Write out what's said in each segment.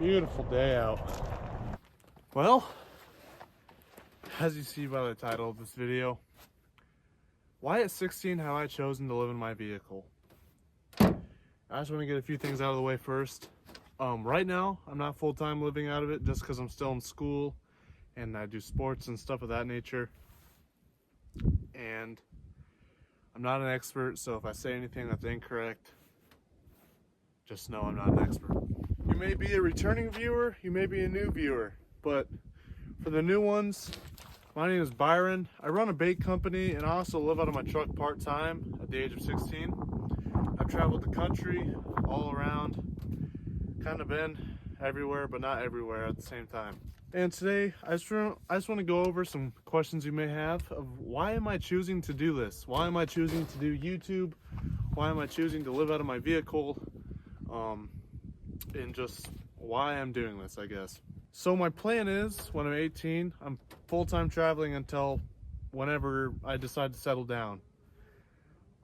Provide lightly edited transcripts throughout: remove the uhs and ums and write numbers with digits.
Beautiful day out. Well, as you see by the title of this video, why at 16 have I chosen to live in my vehicle? I just want to get a few things out of the way first. Right now, I'm not full-time living out of it just because I'm still in school and I do sports and stuff of that nature. And I'm not an expert, so if I say anything that's incorrect, just know I'm not an expert. You may be a returning viewer, you may be a new viewer, but for the new ones, my name is Byron. I run a bait company and I also live out of my truck part-time at the age of 16. I've traveled the country all around, kind of been everywhere, but not everywhere at the same time. And today, I just want to go over some questions you may have of why am I choosing to do this? Why am I choosing to do YouTube? Why am I choosing to live out of my vehicle? And just why I'm doing this, I guess. So my plan is, when I'm 18, I'm full-time traveling until whenever I decide to settle down.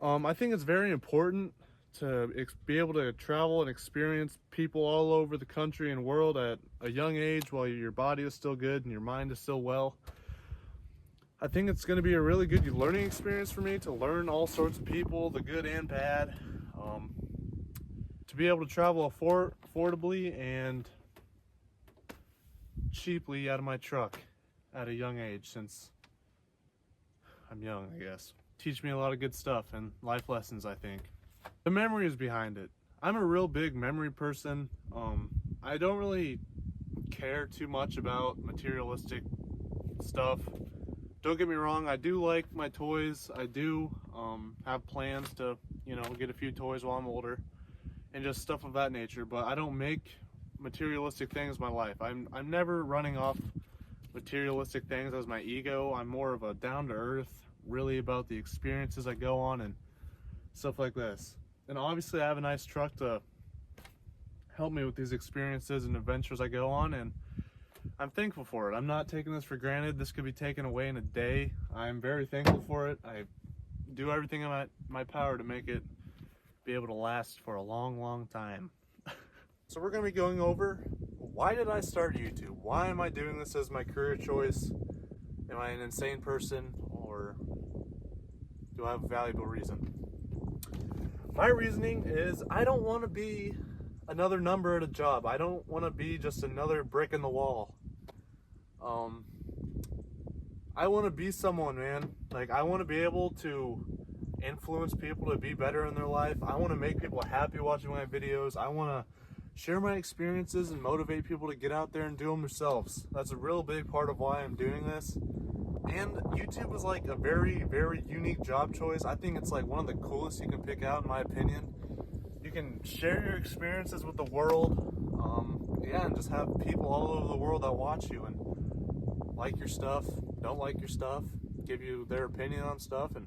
I think it's very important to be able to travel and experience people all over the country and world at a young age while your body is still good and your mind is still well. I think it's going to be a really good learning experience for me to learn all sorts of people, the good and bad. To be able to travel affordably and cheaply out of my truck at a young age, since I'm young, I guess. Teach me a lot of good stuff and life lessons, I think. The memories behind it. I'm a real big memory person. I don't really care too much about materialistic stuff. Don't get me wrong, I do like my toys. I do have plans to, get a few toys while I'm older and just stuff of that nature, but I don't make materialistic things my life. I'm never running off materialistic things as my ego. I'm more of a down-to-earth, really about the experiences I go on and stuff like this. And obviously I have a nice truck to help me with these experiences and adventures I go on, and I'm thankful for it. I'm not taking this for granted. This could be taken away in a day. I'm very thankful for it. I do everything in my power to make it be able to last for a long, long time. So we're going to be going over, why did I start YouTube? Why am I doing this as my career choice? Am I an insane person, or do I have a valuable reason? My reasoning is I don't want to be another number at a job. I don't want to be just another brick in the wall. I want to be someone, man. Like, I want to be able to influence people to be better in their life. I want to make people happy watching my videos. I want to share my experiences and motivate people to get out there and do them themselves. That's a real big part of why I'm doing this. And YouTube is like a very, very unique job choice. I think it's like one of the coolest you can pick out, in my opinion. You can share your experiences with the world, and just have people all over the world that watch you and like your stuff, don't like your stuff, give you their opinion on stuff, and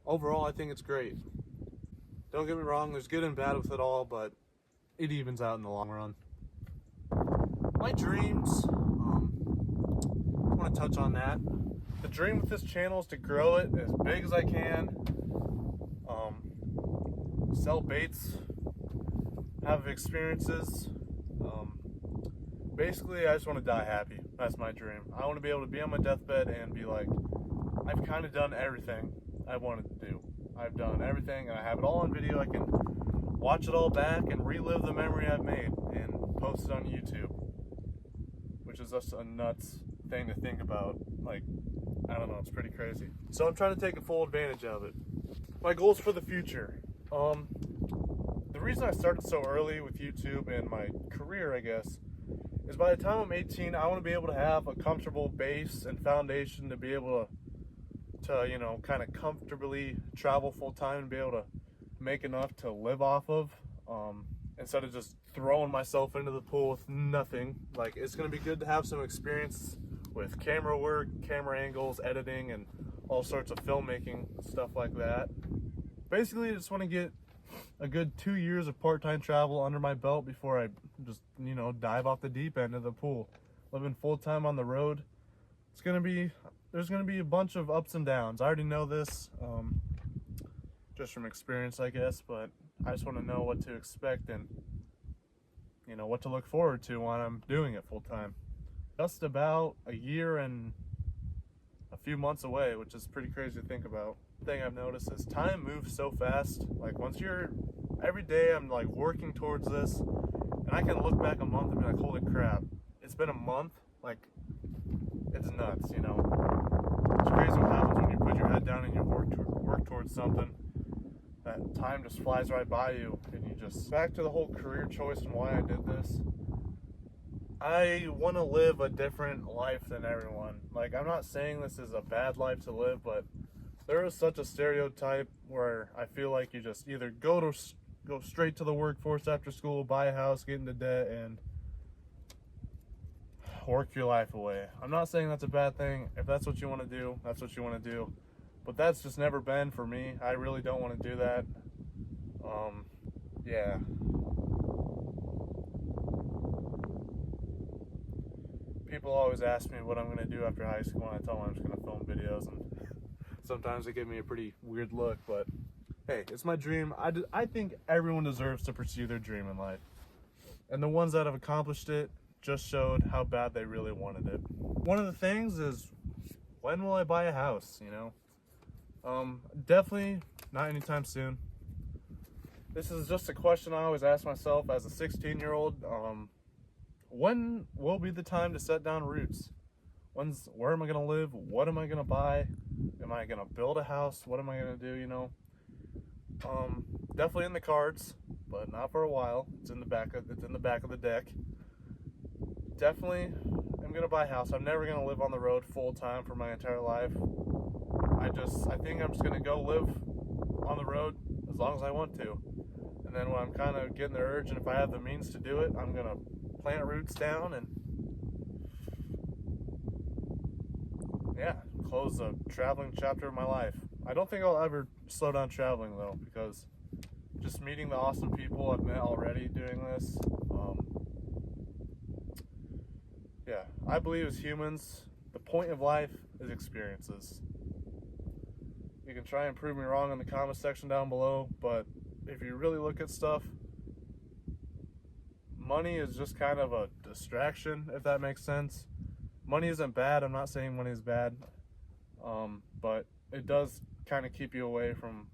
overall I think it's great. Don't get me wrong, there's good and bad with it all, but it evens out in the long run. My dreams, I want to touch on that. The dream with this channel is to grow it as big as I can, sell baits, have experiences. Basically, I just want to die happy. That's my dream. I want to be able to be on my deathbed and be like, I've kind of done everything I wanted to do. I've done everything, and I have it all on video. I can watch it all back and relive the memory I've made and post it on YouTube, which is just a nuts thing to think about. Like, I don't know, it's pretty crazy. So I'm trying to take a full advantage of it. My goals for the future. The reason I started so early with YouTube and my career, I guess, is by the time I'm 18, I want to be able to have a comfortable base and foundation to be able to kind of comfortably travel full time and be able to make enough to live off of, instead of just throwing myself into the pool with nothing. Like, it's going to be good to have some experience with camera work, camera angles, editing, and all sorts of filmmaking, stuff like that. Basically, I just want to get a good 2 years of part-time travel under my belt before I just, dive off the deep end of the pool. Living full-time on the road, there's going to be a bunch of ups and downs. I already know this, just from experience, I guess, but I just want to know what to expect and you know, what to look forward to when I'm doing it full time. Just about a year and a few months away, which is pretty crazy to think about. The thing I've noticed is time moves so fast. Like every day I'm like working towards this, and I can look back a month and be like, holy crap, it's been a month. Like, it's nuts, you know. It's crazy what happens when you put your head down and you work towards something. That time just flies right by you, and you just... Back to the whole career choice and why I did this. I want to live a different life than everyone. Like, I'm not saying this is a bad life to live, but there is such a stereotype where I feel like you just either go straight to the workforce after school, buy a house, get into debt, and work your life away. I'm not saying that's a bad thing. If that's what you want to do, that's what you want to do. But that's just never been for me. I really don't want to do that. Yeah. People always ask me what I'm going to do after high school, and I tell them I'm just going to film videos, and sometimes they give me a pretty weird look, but hey, it's my dream. I think everyone deserves to pursue their dream in life. And the ones that have accomplished it just showed how bad they really wanted it. One of the things is, when will I buy a house, you know? Definitely not anytime soon. This is just a question I always ask myself as a 16-year-old. When will be the time to set down roots? Where am I gonna live? What am I gonna buy? Am I gonna build a house? What am I gonna do, you know? Definitely in the cards, but not for a while. It's in the back of the deck. Definitely I'm gonna buy a house. I'm never gonna live on the road full time for my entire life. I think I'm just gonna go live on the road as long as I want to. And then when I'm kind of getting the urge, and if I have the means to do it, I'm gonna plant roots down and, yeah, close a traveling chapter of my life. I don't think I'll ever slow down traveling though, because just meeting the awesome people I've met already doing this, yeah, I believe as humans, the point of life is experiences. You can try and prove me wrong in the comment section down below, but if you really look at stuff, money is just kind of a distraction, if that makes sense. Money isn't bad. I'm not saying money is bad, but it does kind of keep you away from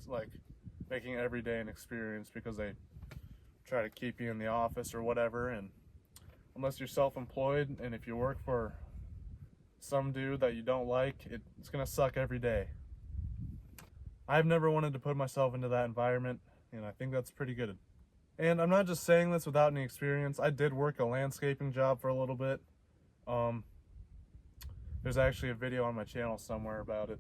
like making every day an experience, because they try to keep you in the office or whatever. And unless you're self-employed, and if you work for some dude that you don't like, it's gonna suck every day. I've never wanted to put myself into that environment, and I think that's pretty good. And I'm not just saying this without any experience. I did work a landscaping job for a little bit. There's actually a video on my channel somewhere about it.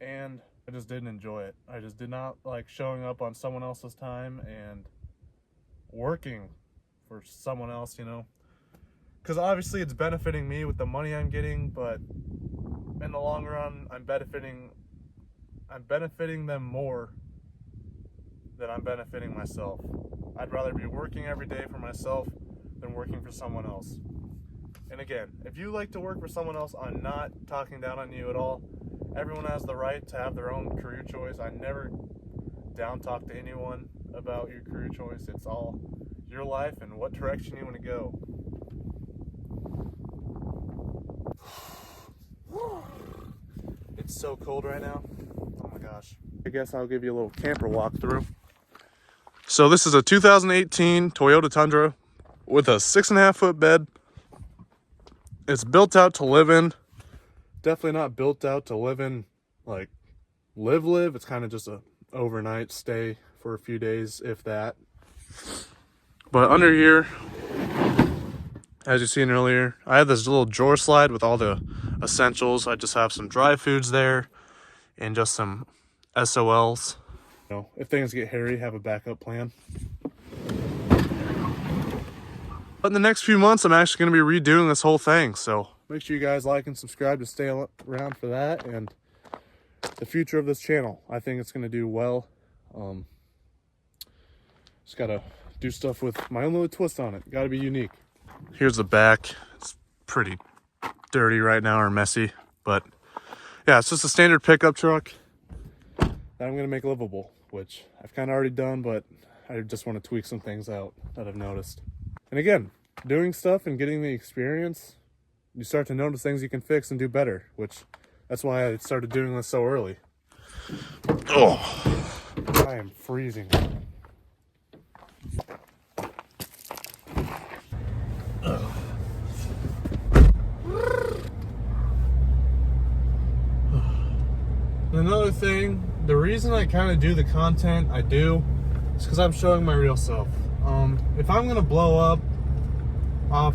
And I just didn't enjoy it. I just did not like showing up on someone else's time and working for someone else, you know? Because obviously it's benefiting me with the money I'm getting, but in the long run, I'm benefiting them more than I'm benefiting myself. I'd rather be working every day for myself than working for someone else. And again, if you like to work for someone else, I'm not talking down on you at all. Everyone has the right to have their own career choice. I never down talk to anyone about your career choice. It's all your life and what direction you want to go. It's so cold right now. Oh my gosh. I guess I'll give you a little camper walkthrough. So this is a 2018 Toyota Tundra with a 6.5 foot bed. It's built out to live in. Definitely not built out to live in, like live. It's kind of just a overnight stay for a few days, if that. But under here, as you seen earlier, I have this little drawer slide with all the essentials. I just have some dry foods there and just some SOLs. You know, if things get hairy, have a backup plan. But in the next few months, I'm actually going to be redoing this whole thing. So make sure you guys like and subscribe to stay around for that and the future of this channel. I think it's going to do well. Just got to do stuff with my own little twist on it. Got to be unique. Here's the back. It's pretty dirty right now, or messy. But yeah, it's just a standard pickup truck that I'm going to make livable, which I've kind of already done, but I just want to tweak some things out that I've noticed. And again, doing stuff and getting the experience, you start to notice things you can fix and do better, which that's why I started doing this so early. Oh, I am freezing. Another thing, the reason I kind of do the content I do is because I'm showing my real self. If I'm gonna blow up off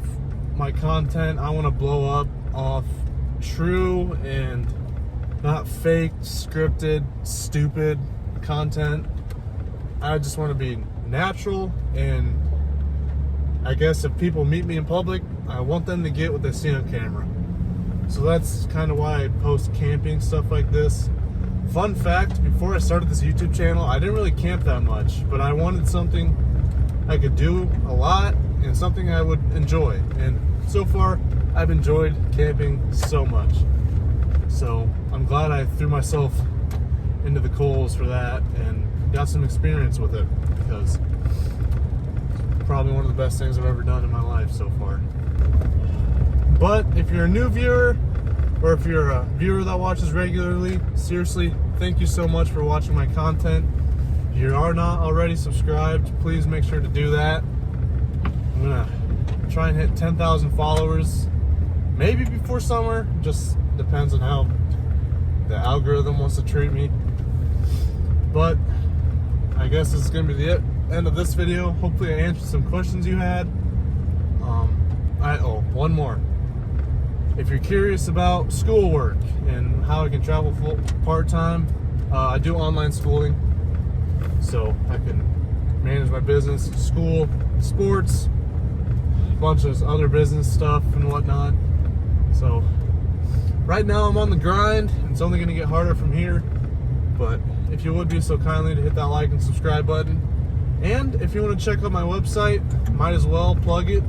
my content, I want to blow up off true and not fake, scripted, stupid content. I just want to be natural, and I guess if people meet me in public, I want them to get what they see on camera. So that's kind of why I post camping stuff like this. Fun fact, before I started this YouTube channel, I didn't really camp that much, but I wanted something I could do a lot and something I would enjoy. And so far, I've enjoyed camping so much. So I'm glad I threw myself into the coals for that and got some experience with it, because it's probably one of the best things I've ever done in my life so far. But if you're a new viewer, or if you're a viewer that watches regularly, seriously, thank you so much for watching my content. If you are not already subscribed, please make sure to do that. I'm gonna try and hit 10,000 followers, maybe before summer, just depends on how the algorithm wants to treat me. But I guess this is gonna be the end of this video. Hopefully I answered some questions you had. One more. If you're curious about schoolwork and how I can travel full part-time, I do online schooling, so I can manage my business, school, sports, a bunch of other business stuff and whatnot. So right now I'm on the grind. It's only going to get harder from here, but if you would be so kindly to hit that like and subscribe button. And if you want to check out my website, might as well plug it.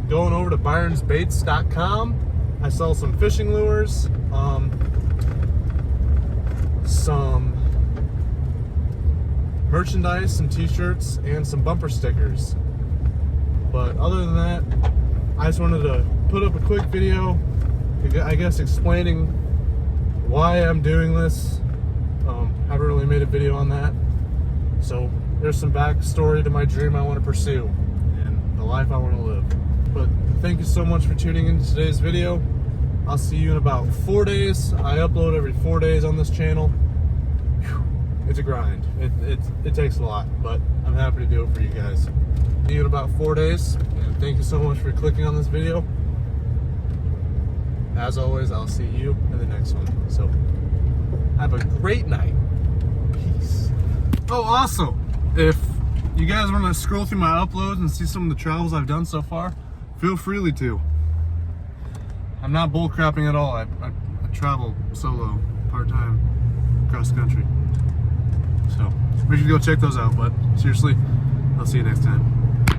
Going over to byronsbaits.com. I sell some fishing lures, some merchandise, some t-shirts, and some bumper stickers. But other than that, I just wanted to put up a quick video, I guess explaining why I'm doing this. Haven't really made a video on that. So there's some backstory to my dream I want to pursue and the life I want to live. But thank you so much for tuning in to today's video. I'll see you in about 4 days. I upload every 4 days on this channel. Whew, it's a grind. It takes a lot, but I'm happy to do it for you guys. See you in about 4 days, and thank you so much for clicking on this video. As always, I'll see you in the next one. So have a great night. Peace. Oh, also, if you guys want to scroll through my uploads and see some of the travels I've done so far, feel freely to. I'm not bullcrapping at all. I travel solo, part-time, across the country. So make sure you go check those out. But seriously, I'll see you next time.